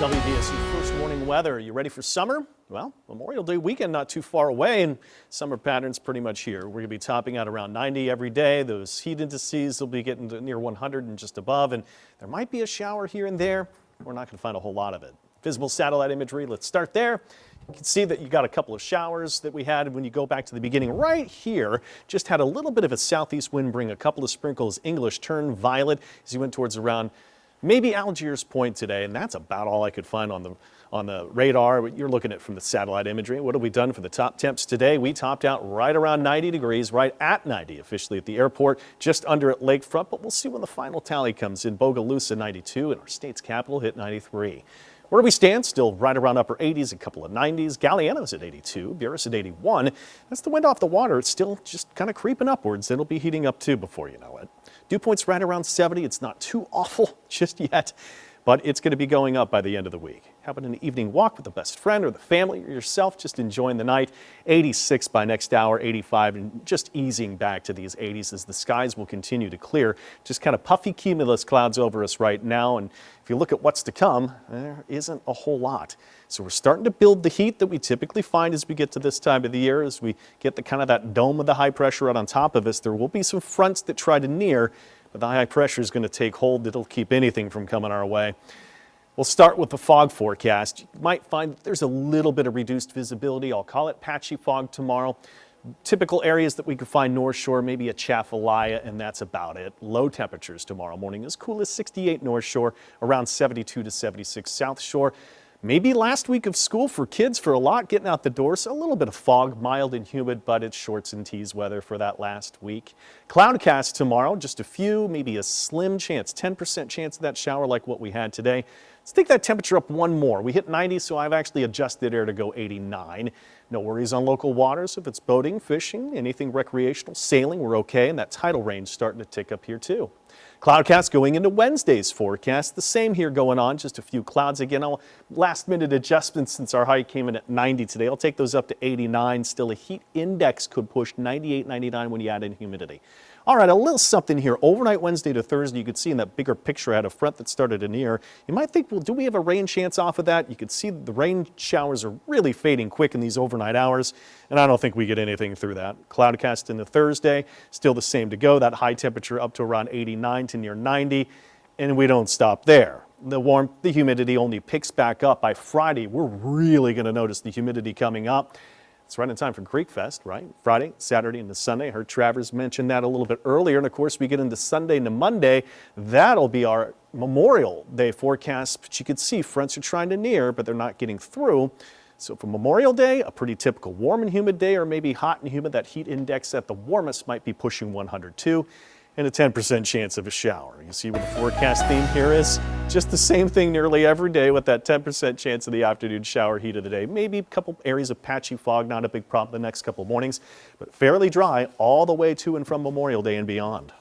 WDSU first warning weather. Are you ready for summer? Well, Memorial Day weekend not too far away, and summer patterns pretty much here. We're going to be topping out around 90 every day. Those heat indices will be getting to near 100 and just above, and there might be a shower here and there. We're not going to find a whole lot of it. Visible satellite imagery, let's start there. You can see that you got a couple of showers that we had when you go back to the beginning. Right here, just had a little bit of a southeast wind bring a couple of sprinkles. English turned violet as you went towards around maybe Algiers Point today, and that's about all I could find on the radar. You're looking at from the satellite imagery. What have we done for the top temps today? We topped out right around 90 degrees, right at 90 officially at the airport, just under at Lakefront, but we'll see when the final tally comes in. Bogalusa 92 and our state's capital hit 93. Where we stand, still right around upper 80s, a couple of 90s. Galliano's at 82, Buras at 81. That's the wind off the water. It's still just kind of creeping upwards. It'll be heating up too before you know it. Dew point's right around 70. It's not too awful just yet, but it's going to be going up by the end of the week. How about an evening walk with a best friend or the family or yourself, just enjoying the night? 86 by next hour, 85, and just easing back to these 80s as the skies will continue to clear. Just kind of puffy cumulus clouds over us right now, and if you look at what's to come, there isn't a whole lot. So we're starting to build the heat that we typically find as we get to this time of the year. As we get the kind of that dome of the high pressure out on top of us, there will be some fronts that try to near, but the high pressure is going to take hold. It'll keep anything from coming our way. We'll start with the fog forecast. You might find that there's a little bit of reduced visibility. I'll call it patchy fog tomorrow. Typical areas that we could find North Shore, maybe a Chafalaya, and that's about it. Low temperatures tomorrow morning as cool as 68 North Shore, around 72 to 76 South Shore. Maybe last week of school for kids for a lot getting out the door, so a little bit of fog, mild and humid, but it's shorts and tees weather for that last week. Cloudcast tomorrow, just a few, maybe a slim chance, 10% chance of that shower like what we had today. Let's take that temperature up one more. We hit 90, so I've actually adjusted air to go 89. No worries on local waters. If it's boating, fishing, anything recreational, sailing, we're okay, and that tidal range starting to tick up here too. Cloudcast going into Wednesday's forecast. The same here going on, just a few clouds. Again, last minute adjustments since our high came in at 90 today. I'll take those up to 89. Still a heat index could push 98, 99 when you add in humidity. All right, a little something here. Overnight Wednesday to Thursday, you could see in that bigger picture I had a front that started to near. You might think, well, do we have a rain chance off of that? You could see the rain showers are really fading quick in these overnight hours, and I don't think we get anything through that. Cloudcast into Thursday, still the same to go. That high temperature up to around 89 to near 90, and we don't stop there. The humidity only picks back up by Friday. We're really going to notice the humidity coming up. It's right in time for Creek Fest, right? Friday, Saturday, and Sunday. I heard Travers mention that a little bit earlier. And of course, we get into Sunday into Monday. That'll be our Memorial Day forecast. But you can see fronts are trying to near, but they're not getting through. So for Memorial Day, a pretty typical warm and humid day, or maybe hot and humid. That heat index at the warmest might be pushing 102. And a 10% chance of a shower. You see what the forecast theme here is? Just the same thing nearly every day with that 10% chance of the afternoon shower heat of the day. Maybe a couple areas of patchy fog, not a big problem the next couple mornings, but fairly dry all the way to and from Memorial Day and beyond.